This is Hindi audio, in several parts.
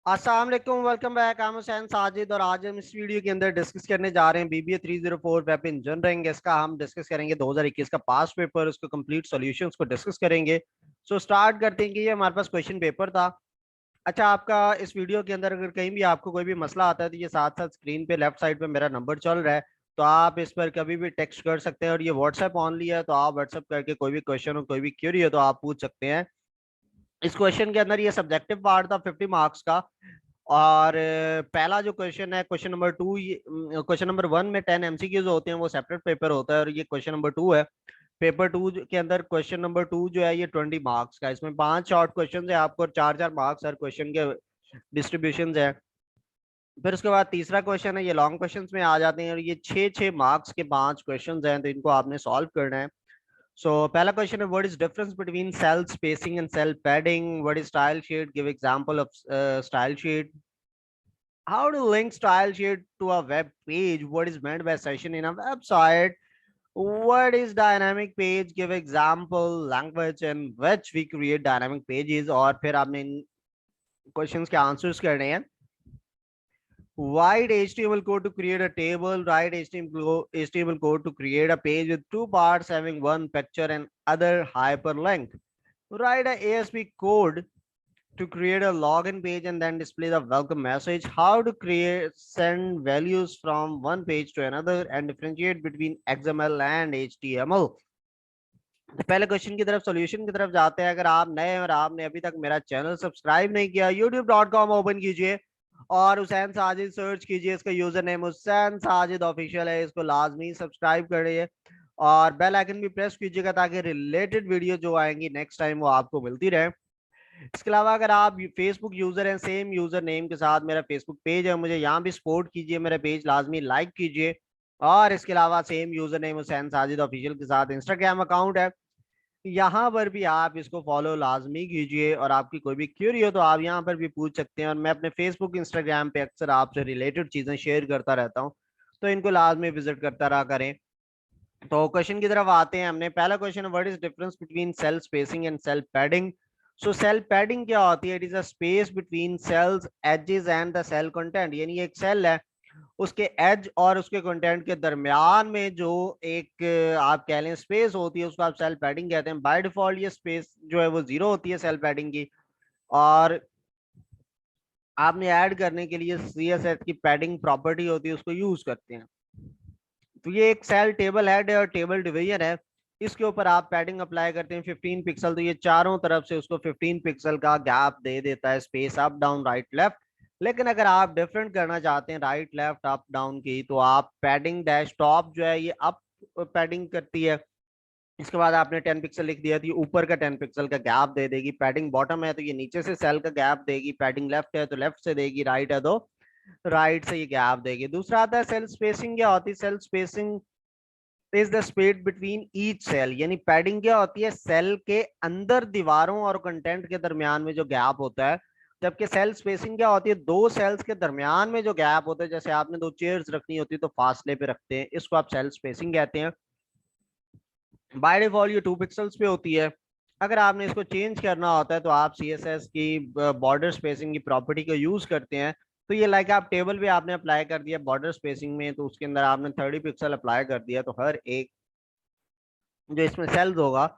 अस्सलाम वालेकुम, welcome back. I am Hussain Sajid और आज हम इस वीडियो के अंदर डिस्कस करने जा रहे हैं बीबीए 304 वेब इंजीनियरिंग। इसका हम डिस्कस करेंगे 2021 का पास पेपर, उसको कंप्लीट सॉल्यूशंस को डिस्कस करेंगे। सो स्टार्ट करते हैं कि ये हमारे पास क्वेश्चन पेपर था। अच्छा, आपका इस वीडियो के अंदर अगर कहीं भी आपको कोई भी मसला आता है तो ये साथ साथ स्क्रीन पे लेफ्ट साइड पे मेरा नंबर चल रहा है, तो आप इस पर कभी भी टेक्स्ट कर सकते हैं। और ये व्हाट्सएप ऑनली है, तो आप व्हाट्सएप करके कोई भी क्वेश्चन हो, कोई भी क्यूरी हो तो आप पूछ सकते हैं। इस क्वेश्चन के अंदर ये सब्जेक्टिव पार्ट था 50 मार्क्स का। और पहला जो क्वेश्चन है क्वेश्चन नंबर 2, क्वेश्चन नंबर 1 में 10 एमसीक्यूज होते हैं, वो सेपरेट पेपर होता है। और ये क्वेश्चन नंबर 2 है। पेपर 2 के अंदर क्वेश्चन नंबर 2 जो है ये 20 मार्क्स का, इसमें 5 शॉर्ट क्वेश्चन है आपको, 4 4 मार्क्स हर क्वेश्चन के डिस्ट्रीब्यूशन है। फिर उसके बाद तीसरा क्वेश्चन है, ये लॉन्ग क्वेश्चंस में आ जाते हैं और ये 6 6 मार्क्स के 5 क्वेश्चंस हैं, तो इनको आपने सॉल्व करना है। पहला क्वेश्चन है, what is difference between cell spacing and cell padding, what is style sheet, give example of style sheet, how to link style sheet to a web page, what is meant by session in a website, what is dynamic page, give example language in which we create dynamic pages। और फिर आपने इन क्वेश्चंस के आंसर्स करने हैं। Write HTML code to create a table, write HTML code to create a page with two parts having one picture and other hyperlink, write a ASP code to create a login page and then display the welcome message, how to create send values from one page to another and differentiate between XML and HTML। तो पहले क्वेश्चन की तरफ सॉल्यूशन की तरफ जाते हैं। अगर आप नए हैं और आपने अभी तक मेरा चैनल सब्सक्राइब नहीं किया, youtube.com ओपन कीजिए और हुसैन साजिद सर्च कीजिए। इसका user name Hussain Sajid official है, इसको लाजमी सब्सक्राइब करिए और बेल आइकन भी प्रेस कीजिएगा ताकि रिलेटेड वीडियो जो आएंगी नेक्स्ट टाइम वो आपको मिलती रहे। इसके अलावा अगर आप फेसबुक यूजर हैं, सेम यूजर नेम के साथ मेरा फेसबुक पेज है, मुझे यहाँ भी सपोर्ट कीजिए, मेरा पेज लाजमी लाइक कीजिए। और इसके अलावा same user name Hussain Sajid official के साथ इंस्टाग्राम अकाउंट है, यहाँ पर भी आप इसको फॉलो लाजमी कीजिए। और आपकी कोई भी क्यूरी हो तो आप यहाँ पर भी पूछ सकते हैं। और मैं अपने फेसबुक इंस्टाग्राम पे अक्सर आपसे रिलेटेड चीजें शेयर करता रहता हूँ, तो इनको लाजमी विजिट करता रहा करें। तो क्वेश्चन की तरफ आते हैं। हमने पहला question, what is difference between cell spacing and cell padding. So cell padding क्या होती है? It is a space between cells edges and the cell content, यानी एक सेल है, उसके एज और उसके कंटेंट के दरमियान में जो एक आप कह लें स्पेस होती है, उसको आप सेल पैडिंग कहते हैं। बाय डिफॉल्ट ये स्पेस जो है वो 0 होती है सेल पैडिंग की, और आपने ऐड करने के लिए CSS की पैडिंग प्रॉपर्टी होती है, उसको यूज करते हैं। तो ये एक सेल टेबल हेड है और टेबल डिवीजन है, इसके ऊपर आप पैडिंग अप्लाई करते हैं 15 पिक्सल, तो ये चारों तरफ से उसको 15 पिक्सल का गैप दे देता है, space up down right left. लेकिन अगर आप डिफरेंट करना चाहते हैं राइट लेफ्ट अप डाउन की, तो आप पैडिंग डैश टॉप जो है ये अप पैडिंग करती है। इसके बाद आपने 10 पिक्सल लिख दिया तो ये ऊपर का 10 पिक्सल का गैप दे देगी। पैडिंग बॉटम है तो ये नीचे से सेल का गैप देगी। पैडिंग लेफ्ट है तो लेफ्ट से देगी, राइट है तो राइट से ये गैप देगी। दूसरा आता है सेल स्पेसिंग। क्या होती है cell spacing? Is the space between each cell, यानी पैडिंग क्या होती है? सेल के अंदर दीवारों और कंटेंट के दरमियान में जो गैप होता है। जबकि सेल स्पेसिंग क्या होती है? दो सेल्स के दरमियान में जो गैप होता है, जैसे आपने दो चेयर्स रखनी होती है तो फासले पे रखते हैं, इसको आप सेल स्पेसिंग कहते हैं। बाय डिफॉल्ट ये 2 पिक्सल्स पे होती है। अगर आपने इसको चेंज करना होता है तो आप CSS की बॉर्डर स्पेसिंग की प्रॉपर्टी को यूज करते हैं। तो ये लाइक आप टेबल पे आपने अप्लाई कर दिया बॉर्डर स्पेसिंग में, तो उसके अंदर आपने 30 पिक्सल अप्लाई कर दिया, तो हर एक जो इसमें सेल्स होगा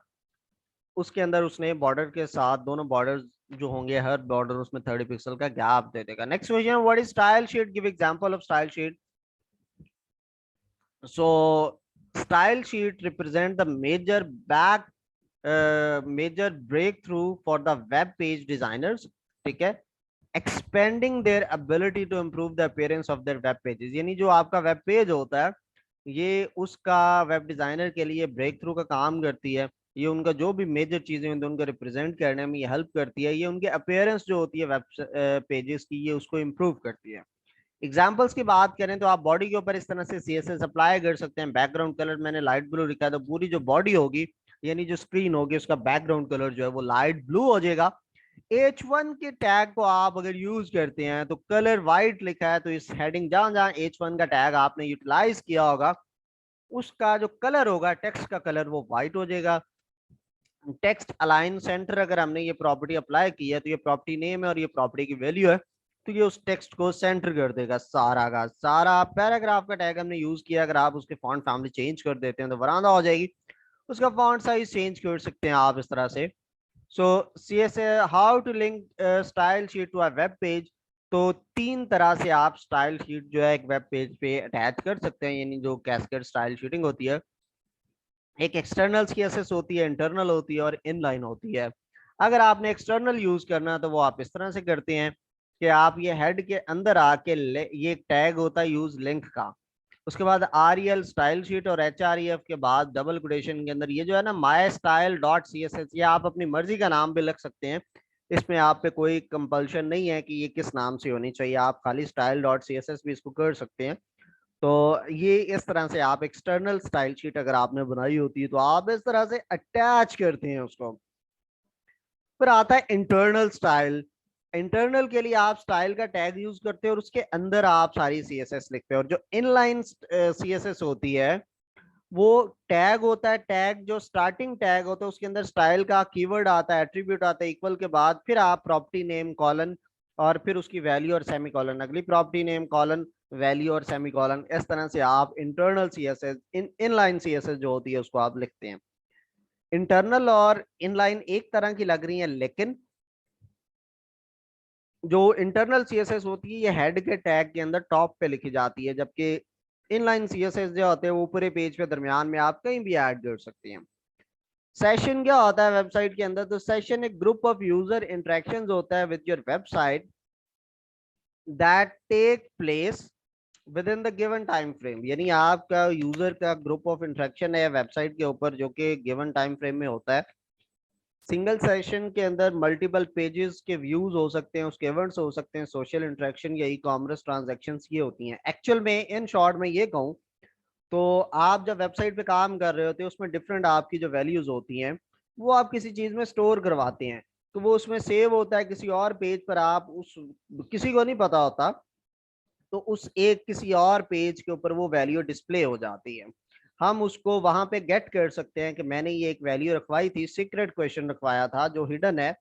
उसके अंदर उसने बॉर्डर के साथ दोनों बॉर्डर जो होंगे, हर बॉर्डर उसमें 30 पिक्सल का गैप दे देगा। Next question, what is style sheet, give example of style sheet. So style sheet represent the major breakthrough for the web page designers, ठीक है, expanding their ability to improve the appearance of their web pages. यानी जो आपका वेब पेज होता है ये उसका वेब डिजाइनर के लिए ब्रेक थ्रू का काम करती है। ये उनका जो भी मेजर चीजें होती हैं उनको रिप्रेजेंट करने में ये हेल्प करती है। ये उनके अपीयरेंस जो होती है वेब पेजेस की, ये उसको इम्प्रूव करती है। एग्जाम्पल्स की बात करें तो आप बॉडी के ऊपर इस तरह से CSS अप्लाई कर सकते हैं। बैकग्राउंड कलर मैंने लाइट ब्लू रखा है, तो पूरी जो बॉडी होगी यानी जो स्क्रीन होगी उसका बैकग्राउंड कलर जो है वो लाइट ब्लू हो जाएगा। H1 के टैग को आप अगर यूज करते हैं तो कलर वाइट लिखा है, तो इस हेडिंग जहां जहां H1 का टैग आपने यूटिलाइज किया होगा उसका जो कलर होगा टेक्स्ट का कलर वो व्हाइट हो जाएगा। टेक्स्ट अलाइन सेंटर अगर हमने ये प्रॉपर्टी अप्लाई की है तो ये प्रॉपर्टी नेम है और ये प्रॉपर्टी की वैल्यू है, तो ये उस टेक्स्ट को सेंटर कर देगा सारा का सारा। पैराग्राफ का टैग हमने यूज किया, अगर आप उसके फॉन्ट फैमिली चेंज कर देते हैं तो वरांदा हो जाएगी। उसका फॉन्ट साइज चेंज कर सकते हैं आप इस तरह से। So CSS how to link style sheet to a web page. तो 3 तरह से आप स्टाइल शीट जो है एक वेब पेज पे अटैच कर सकते हैं, यानी जो कैस्केड स्टाइल शीटिंग होती है। एक एक्सटर्नल CSS होती है, इंटरनल होती है और इनलाइन होती है। अगर आपने एक्सटर्नल यूज करना है तो वो आप इस तरह से करते हैं कि आप ये हेड के अंदर आके ये टैग होता है यूज लिंक का, उसके बाद REL स्टाइल शीट और HREF के बाद डबल कोटेशन के अंदर ये जो है ना माई स्टाइल डॉट CSS, ये आप अपनी मर्जी का नाम भी लिख सकते हैं। इसमें आप पे कोई कंपल्शन नहीं है कि ये किस नाम से होनी चाहिए, आप खाली स्टाइल डॉट CSS भी इसको कर सकते हैं। तो ये इस तरह से आप एक्सटर्नल स्टाइल शीट अगर आपने बनाई होती है तो आप इस तरह से अटैच करते हैं उसको। फिर आता है इंटरनल स्टाइल। इंटरनल के लिए आप स्टाइल का टैग यूज करते हैं और उसके अंदर आप सारी CSS लिखते हैं। और जो इनलाइन CSS होती है वो टैग होता है, टैग जो स्टार्टिंग टैग होता है उसके अंदर स्टाइल का कीवर्ड आता है, एट्रीब्यूट आता है इक्वल के बाद, फिर आप प्रॉपर्टी नेम कॉलन और फिर उसकी वैल्यू और सेमी कॉलन, अगली प्रॉपर्टी नेम कॉलन वैल्यू और सेमी कॉलन। इस तरह से आप इंटरनल CSS इनलाइन CSS जो होती है उसको आप लिखते हैं। इंटरनल और इनलाइन एक तरह की लग रही है, लेकिन जो इंटरनल CSS होती है ये हेड के टैग के अंदर टॉप पे लिखी जाती है, जबकि इनलाइन CSS जो होते हैं वो पूरे पेज पे दरमियान में आप कहीं भी ऐड कर सकते हैं। सेशन क्या होता है वेबसाइट के अंदर? तो सेशन एक ग्रुप ऑफ यूजर इंटरेक्शंस होता है with your website that take place within the given time frame, यानी आपका यूजर का ग्रुप ऑफ इंटरेक्शन है वेबसाइट के ऊपर जो कि गिवन टाइम फ्रेम में होता है। सिंगल सेशन के अंदर मल्टीपल पेजेस के व्यूज हो सकते हैं, उसके इवेंट्स हो सकते हैं, सोशल इंटरेक्शन या ई कॉमर्स ट्रांजेक्शन ये होती हैं। एक्चुअल में इन शॉर्ट में ये कहूँ तो आप जब वेबसाइट पे काम कर रहे होते हैं उसमें डिफरेंट आपकी जो वैल्यूज होती हैं वो आप किसी चीज में स्टोर करवाते हैं, तो वो उसमें सेव होता है किसी और पेज पर, आप उस किसी को नहीं पता होता, तो उस एक किसी और पेज के ऊपर वो वैल्यू डिस्प्ले हो जाती है। हम उसको वहां पे गेट कर सकते हैं कि मैंने ये एक वैल्यू रखवाई थी, सीक्रेट क्वेश्चन रखवाया था जो हिडन है,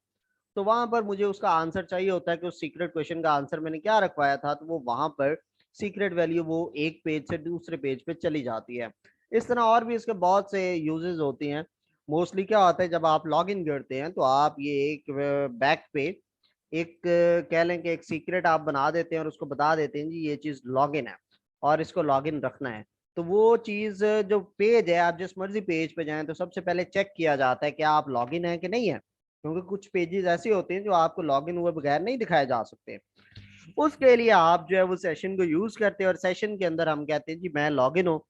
तो वहां पर मुझे उसका आंसर चाहिए होता है कि उस सीक्रेट क्वेश्चन का आंसर मैंने क्या रखवाया था, तो वो वहां पर सीक्रेट वैल्यू वो एक पेज से दूसरे पेज पे चली जाती है। इस तरह और भी इसके बहुत से यूजेस होती हैं। मोस्टली क्या होता है जब आप लॉग इन करते हैं तो आप ये एक बैक पे एक कह लें कि एक सीक्रेट आप बना देते हैं और उसको बता देते हैं जी ये चीज लॉग इन है और इसको लॉग इन रखना है। तो वो चीज जो पेज है, आप जिस मर्जी पेज पे जाएं तो सबसे पहले चेक किया जाता है कि आप लॉग इन है कि नहीं है, क्योंकि कुछ पेजेस ऐसे होते हैं जो आपको लॉग इन हुए बगैर नहीं दिखाए जा सकते। उसके लिए आप जो है वो सेशन को यूज करते हैं और सेशन के अंदर हम कहते हैं जी मैं लॉग इन हूँ।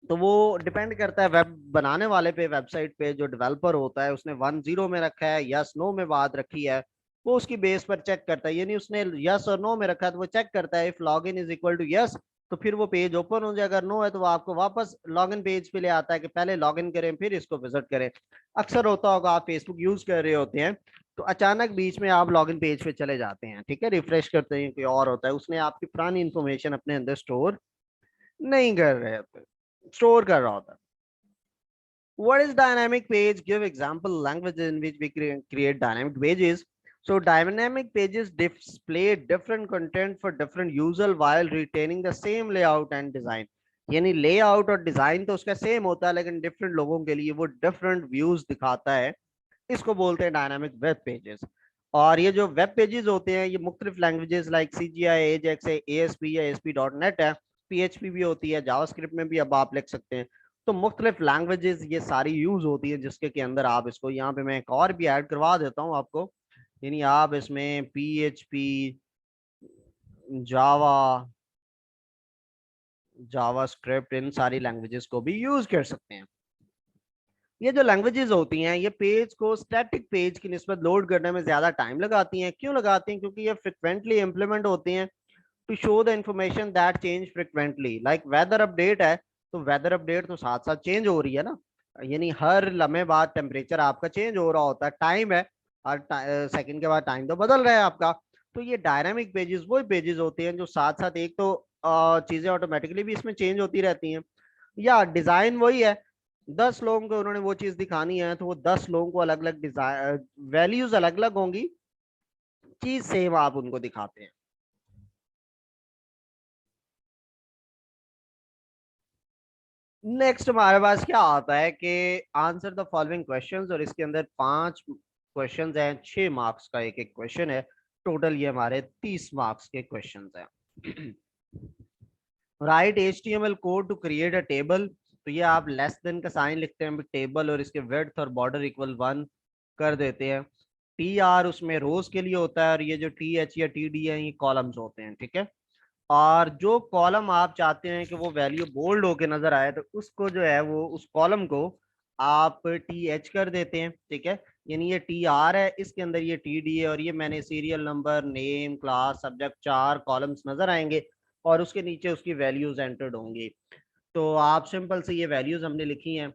तो वो डिपेंड करता है वेब बनाने वाले पे, वेबसाइट पे जो डेवलपर होता है उसने 1 0 में रखा है यस नो में बात रखी है, वो उसकी बेस पर चेक करता है, यानी उसने यस और नो में रखा है तो वो चेक करता है if log in is equal to yes तो फिर वो पेज ओपन हो जाए, अगर नो है तो वो आपको वापस लॉग इन पेज पे ले आता है कि पहले लॉग इन करें फिर इसको विजिट करें। अक्सर होता होगा आप फेसबुक यूज कर रहे होते हैं तो अचानक बीच में आप लॉग इन पेज पे चले जाते हैं, ठीक है, रिफ्रेश करते हैं, कोई और होता है, उसने आपकी पुरानी इंफॉर्मेशन अपने अंदर स्टोर नहीं कर रहे होते, स्टोर कर रहा होता है। What is dynamic page? Give example language in which we create dynamic pages. So dynamic pages display different content for different user while retaining the same layout and design. यानी लेआउट और डिजाइन तो उसका सेम होता है लेकिन डिफरेंट लोगों के लिए वो डिफरेंट व्यूज दिखाता है, इसको बोलते हैं डायनामिक वेब पेजेस। और ये जो वेब पेजेस होते हैं ये मुख्तलिफ लैंग्वेजेस लाइक CGI, एजेक्स है, ASP या ASP.NET है, PHP भी होती है, जावास्क्रिप्ट में भी अब आप लिख सकते हैं। तो मुख्तलिफ लैंग्वेजेस ये सारी यूज होती है जिसके के अंदर आप इसको, यहाँ पे मैं एक और भी ऐड करवा देता हूँ आपको, यानी आप इसमें PHP, जावा, जावास्क्रिप्ट इन सारी लैंग्वेजेस को भी यूज कर सकते हैं। ये जो लैंग्वेजेस होती हैं ये पेज को स्टैटिक पेज की निस्बत लोड करने में ज्यादा टाइम लगाती हैं। क्यों लगाती हैं? क्योंकि ये फ्रिक्वेंटली इंप्लीमेंट होती हैं to show the information that change frequently, like weather update है तो वेदर अपडेट तो साथ साथ चेंज हो रही है ना, यानी हर लम्हे बाद टेम्परेचर आपका चेंज हो रहा होता है, टाइम है हर सेकंड के बाद टाइम तो बदल रहा है आपका। तो ये डायनामिक पेजेस वही पेजेस होते हैं जो साथ साथ एक तो चीजें ऑटोमेटिकली भी इसमें चेंज होती रहती हैं, या डिजाइन वही है, 10 लोगों को उन्होंने वो चीज दिखानी है तो वो 10 लोगों को अलग अलग डिजाइन वैल्यूज अलग अलग होंगी चीज सेम आप उनको दिखाते हैं। नेक्स्ट हमारे पास क्या आता है कि आंसर द फॉलोइंग क्वेश्चंस, और इसके अंदर 5 क्वेश्चंस हैं, 6 मार्क्स का एक एक क्वेश्चन है। टोटल ये हमारे 30 मार्क्स के क्वेश्चंस हैं। Write HTML code to create a table. तो ये आप लेस देन का साइन लिखते हैं टेबल, और इसके विड्थ और बॉर्डर इक्वल 1 कर देते हैं। TR उसमें रोज के लिए होता है, और ये जो TH या TD है ये कॉलम्स होते हैं, ठीक है। और जो कॉलम आप चाहते हैं कि वो वैल्यू बोल्ड होके नजर आए, तो उसको जो है वो उस कॉलम को आप TH कर देते हैं, ठीक है। यानी ये TR है, इसके अंदर ये TD है, और ये मैंने serial number, name, class, subject, 4 columns नजर आएंगे, और उसके नीचे उसकी वैल्यूज एंटर्ड होंगी। तो आप सिंपल से ये वैल्यूज हमने लिखी हैं।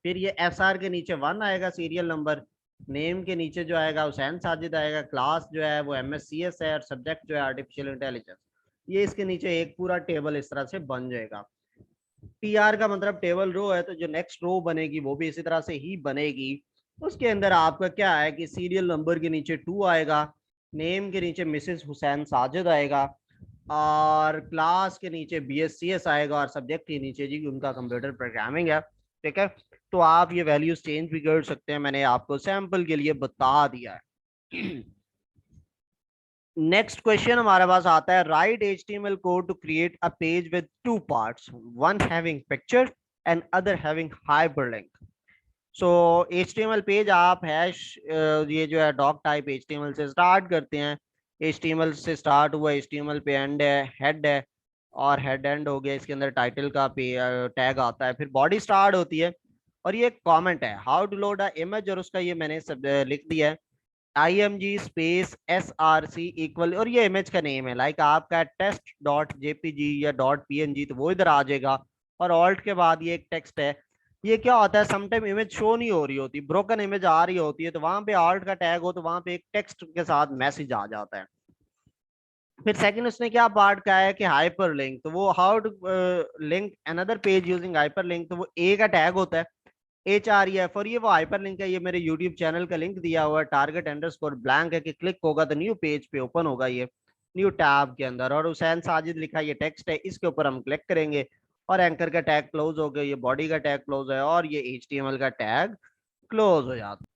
फिर ये SR के नीचे 1 आएगा सीरियल नंबर, नेम के नीचे जो आएगा हुसैन साजिद आएगा, क्लास जो है वो MSCS है, और सब्जेक्ट जो है आर्टिफिशियल इंटेलिजेंस। ये इसके नीचे एक पूरा टेबल इस तरह से बन जाएगा। TR का मतलब टेबल रो है, तो जो नेक्स्ट रो बनेगी वो भी इसी तरह से ही बनेगी। उसके अंदर आपका क्या है कि सीरियल नंबर के नीचे 2 आएगा, नेम के नीचे मिसेस हुसैन साजिद आएगा, और क्लास के नीचे BSCS आएगा, और सब्जेक्ट के नीचे जी उनका कंप्यूटर प्रोग्रामिंग है, ठीक है। तो आप ये वैल्यूज चेंज भी कर सकते हैं, मैंने आपको सैंपल के लिए बता दिया है। नेक्स्ट क्वेश्चन हमारे पास आता है, write HTML code to create a page with 2 parts, one having picture and other having hyperlink. So HTML page आप हैश ये जो है डॉक टाइप HTML से स्टार्ट करते हैं। HTML से स्टार्ट हुआ, HTML पे एंड है, हेड है, और हेड एंड हो गया, इसके अंदर टाइटल का टैग आता है, फिर बॉडी स्टार्ट होती है, और ये कमेंट है how to load a image, और उसका ये मैंने सब लिख दिया है, IMG स्पेस SRC इक्वल, और ये इमेज का नेम है, लाइक आपका टेस्ट डॉट JPG या डॉट PNG, तो वो इधर आ जाएगा, और ऑल्ट के बाद ये एक टेक्स्ट है। ये क्या होता है, समटाइम इमेज शो नहीं हो रही होती, ब्रोकन इमेज आ रही होती है, तो वहां पे ऑल्ट का टैग हो तो वहां पे एक टेक्स्ट के साथ मैसेज आ जाता है। फिर सेकंड उसने क्या पार्ट कहा है कि हाइपर लिंक, तो वो how to link another page using hyperlink, तो वो ए का टैग होता है HREF, और ये वो हाइपर लिंक है, ये मेरे यूट्यूब चैनल का लिंक दिया हुआ है, टारगेट अंडरस्कोर ब्लैंक है, कि क्लिक होगा तो न्यू पेज पे ओपन होगा ये न्यू टैब के अंदर, और हुसैन साजिद लिखा ये टेक्स्ट है, इसके ऊपर हम क्लिक करेंगे, और एंकर का टैग क्लोज हो गया, ये बॉडी का टैग क्लोज है, और ये HTML का टैग क्लोज हो जाता है।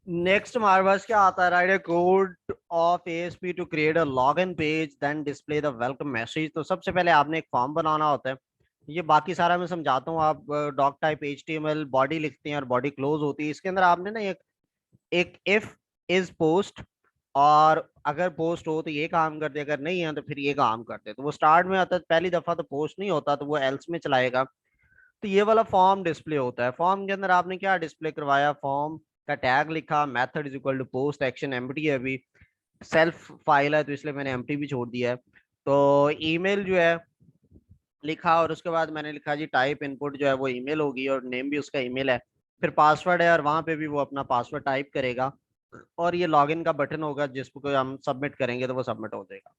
नेक्स्ट हमारे पास क्या आता है, write a code of ASP to create a login page then display the welcome message. तो सबसे पहले आपने एक फॉर्म बनाना होता है, ये बाकी सारा मैं समझाता हूँ। आप डॉक टाइप HTML बॉडी लिखते हैं, और बॉडी क्लोज होती है, इसके अंदर आपने ना एक इफ इज पोस्ट, और अगर पोस्ट हो तो ये काम करते, अगर नहीं है तो फिर ये काम करते। तो वो स्टार्ट में आता है, पहली दफा तो पोस्ट नहीं होता, तो वो एल्स में चलाएगा। तो ये वाला फॉर्म डिस्प्ले होता है, फॉर्म के अंदर आपने क्या डिस्प्ले करवाया, फॉर्म का टैग लिखा, method is equal to post action empty है, अभी सेल्फ फाइल है तो इसलिए मैंने एम्प्टी भी छोड़ दिया है। तो ईमेल जो है लिखा, और उसके बाद मैंने लिखा जी टाइप इनपुट जो है वो ईमेल होगी, और नेम भी उसका ईमेल है। फिर पासवर्ड है, और वहां पे भी वो अपना पासवर्ड टाइप करेगा, और ये लॉगिन का बटन होगा जिसको हम सबमिट करेंगे तो वो सबमिट हो जाएगा।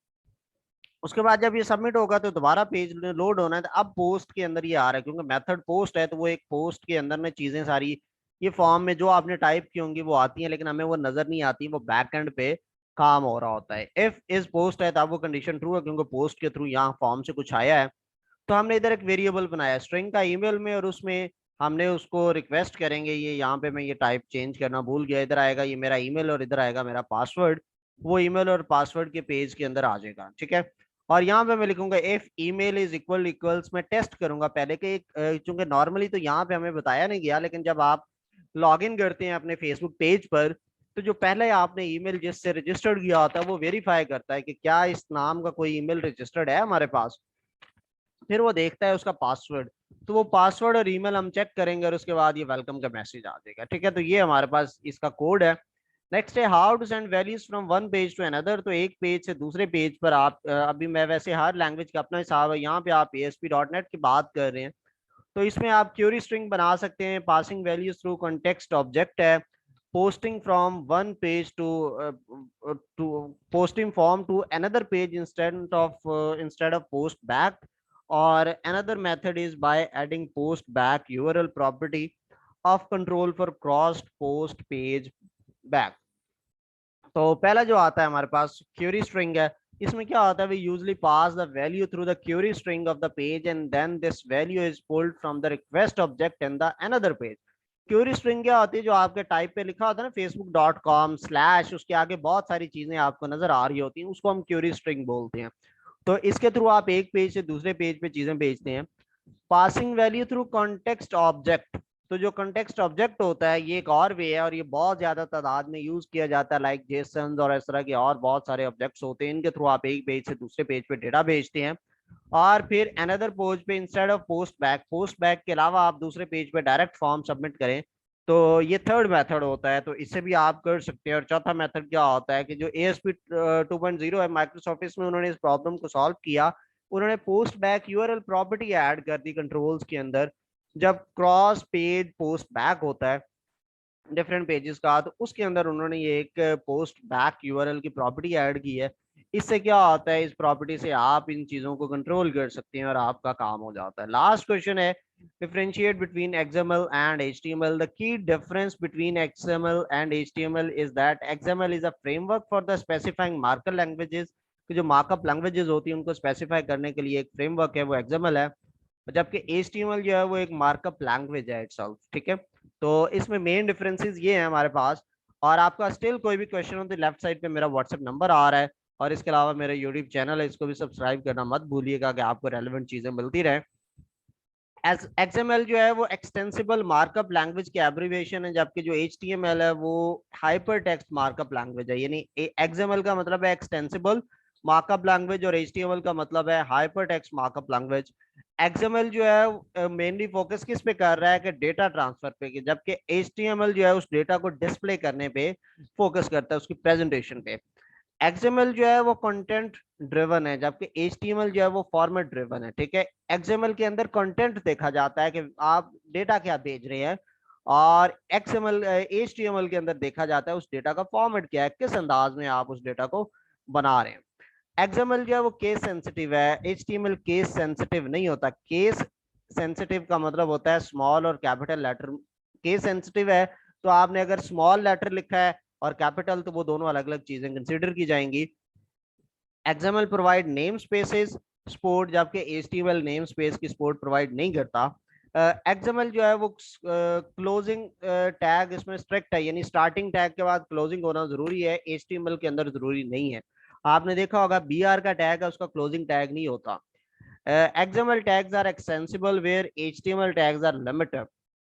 उसके बाद जब ये सबमिट होगा तो दोबारा पेज लोड होना है, तो अब पोस्ट के अंदर ये आ रहा है, क्योंकि मेथड पोस्ट है, तो वो एक पोस्ट के अंदर में चीजें सारी ये फॉर्म में जो आपने टाइप की होंगी वो आती हैं, लेकिन हमें वो नजर नहीं आती, वो बैक एंड पे काम हो रहा होता है। इफ इज पोस्ट है तब वो कंडीशन ट्रू है, क्योंकि पोस्ट के थ्रू यहाँ फॉर्म से कुछ आया है। तो हमने इधर एक वेरिएबल बनाया स्ट्रिंग का ईमेल में, और उसमें हमने उसको रिक्वेस्ट करेंगे, ये यहाँ पे मैं ये टाइप चेंज करना भूल गया, इधर आएगा ये मेरा ईमेल, और इधर आएगा मेरा पासवर्ड, वो ईमेल और पासवर्ड के पेज के अंदर आ जाएगा, ठीक है। और यहाँ पे मैं लिखूंगा if email is equal equals, मैं टेस्ट करूंगा पहले के, चूंकि नॉर्मली तो यहाँ पे हमें बताया नहीं गया, लेकिन जब आप लॉग इन करते हैं अपने फेसबुक पेज पर, तो जो पहले आपने ईमेल जिससे रजिस्टर्ड किया होता है वो वेरीफाई करता है कि क्या इस नाम का कोई ईमेल रजिस्टर्ड है हमारे पास। फिर वो देखता है उसका पासवर्ड, तो वो पासवर्ड और ईमेल हम चेक करेंगे, और उसके बाद ये वेलकम का मैसेज आ जाएगा, ठीक है। तो ये हमारे पास इसका कोड है। नेक्स्ट है how to send values from one page to another. तो एक पेज से दूसरे पेज पर आप अभी मैं वैसे हर लैंग्वेज का अपना हिसाब है, यहाँ पे आप ASP.NET की बात कर रहे हैं, तो इसमें आप क्यूरी स्ट्रिंग बना सकते हैं, passing values through context object है, posting from one page to posting form to another page instead of post back, or another method is by adding post back URL property, of control for crossed post page back. तो पहला जो आता है हमारे पास क्यूरी स्ट्रिंग है। इसमें क्या होता है, we usually pass the value through the query string of the page and then this value is pulled from the request object in the another page. Query string क्या होती है, जो आपके टाइप पे लिखा होता है ना facebook.com/ उसके आगे बहुत सारी चीजें आपको नजर आ रही होती हैं, उसको हम क्यूरी स्ट्रिंग बोलते हैं। तो इसके थ्रू आप एक पेज से दूसरे पेज पे चीजें भेजते हैं। Passing value through context object. तो जो कॉन्टेक्स्ट ऑब्जेक्ट होता है ये एक और वे है, और ये बहुत ज्यादा तादाद में यूज किया जाता है, लाइक जेसन और इस तरह के और बहुत सारे ऑब्जेक्ट्स होते हैं, इनके थ्रू आप एक पेज से दूसरे पेज पे डेटा भेजते हैं। और फिर अनदर पेज पे इंस्टेड ऑफ पोस्ट बैक के अलावा आप दूसरे पेज पे डायरेक्ट फॉर्म सबमिट करें, तो ये थर्ड मेथड होता है, तो इससे भी आप कर सकते हैं। और चौथा मेथड क्या होता है कि जो ASP 2.0 है माइक्रोसॉफ्ट, इसमें उन्होंने इस प्रॉब्लम को सॉल्व किया। उन्होंने post back URL property add कर दी कंट्रोल्स के अंदर। जब क्रॉस पेज पोस्ट बैक होता है डिफरेंट पेजेस का, तो उसके अंदर उन्होंने ये एक पोस्ट बैक यूआरएल की प्रॉपर्टी ऐड की है। इससे क्या होता है, इस प्रॉपर्टी से आप इन चीजों को कंट्रोल कर सकते हैं और आपका काम हो जाता है। लास्ट क्वेश्चन है, differentiate between XML and HTML. The key difference between XML and HTML is that XML is a framework for the specifying markup languages। कि जो मार्कअप लैंग्वेजेस होती है उनको स्पेसिफाई करने के लिए एक फ्रेमवर्क है, वो XML है। जबकि HTML जो है वो एक मार्कअप लैंग्वेज है इटसेल्फ, ठीक है। तो इसमें मेन डिफरेंसेस ये हैं हमारे पास। और आपका स्टिल कोई भी क्वेश्चन हो तो लेफ्ट साइड पे मेरा व्हाट्सएप नंबर आ रहा है, और इसके अलावा मेरा यूट्यूब चैनल है, इसको भी सब्सक्राइब करना मत भूलिएगा कि आपको रेलेवेंट चीजें मिलती रहे। XML जो है वो एक्सटेंसिबल मार्कअप लैंग्वेज की एब्रिविएशन है, जबकि जो HTML है वो हाइपर टेक्स्ट मार्कअप लैंग्वेज है। यानी XML का मतलब है एक्सटेंसिबल मार्कअप लैंग्वेज और HTML का मतलब है hyper text markup language. XML जो है मेनली फोकस किस पे कर रहा है कि डेटा ट्रांसफर पे, जबकि HTML जो है उस डेटा को डिस्प्ले करने पे फोकस करता है, उसकी प्रेजेंटेशन पे। XML जो है वो कंटेंट ड्रिवन है, जबकि HTML जो है वो फॉर्मेट ड्रिवन है, ठीक है। XML के अंदर कंटेंट देखा जाता है कि आप डेटा क्या भेज रहे हैं, और HTML के अंदर देखा जाता है उस डेटा का फॉर्मेट क्या है, किस अंदाज में आप उस डेटा को बना रहे हैं। XML जो है वो केस सेंसिटिव है, HTML केस सेंसिटिव नहीं होता। केस सेंसिटिव का मतलब होता है स्मॉल और कैपिटल लेटर। केस सेंसिटिव है तो आपने अगर स्मॉल लेटर लिखा है और कैपिटल, तो वो दोनों अलग अलग चीजें कंसीडर की जाएंगी। XML provide name spaces support, जबकि HTML नेम स्पेस की सपोर्ट प्रोवाइड नहीं करता। XML जो है वो क्लोजिंग टैग इसमें स्ट्रिक्ट है, यानी स्टार्टिंग टैग के बाद क्लोजिंग होना जरूरी है, HTML के अंदर जरूरी नहीं है। आपने देखा होगा BR का टैग है, उसका क्लोजिंग टैग नहीं होता। XML tags are extensible where HTML tags are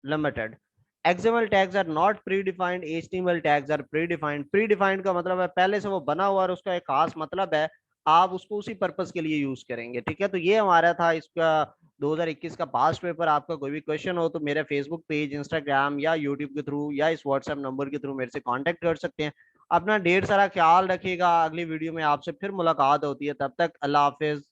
limited. XML tags are not predefined, HTML tags are predefined। predefined का मतलब है पहले से वो बना हुआ और उसका एक खास मतलब है, आप उसको उसी पर्पस के लिए यूज करेंगे, ठीक है। तो ये हमारा था इसका 2021 का पास्ट पेपर। आपका कोई भी क्वेश्चन हो तो मेरे फेसबुक पेज, इंस्टाग्राम या यूट्यूब के थ्रू या इस व्हाट्सएप नंबर के थ्रू मेरे से कांटेक्ट कर सकते हैं। अपना ढेर सारा ख्याल रखिएगा, अगली वीडियो में आपसे फिर मुलाकात होती है, तब तक अल्लाह हाफिज।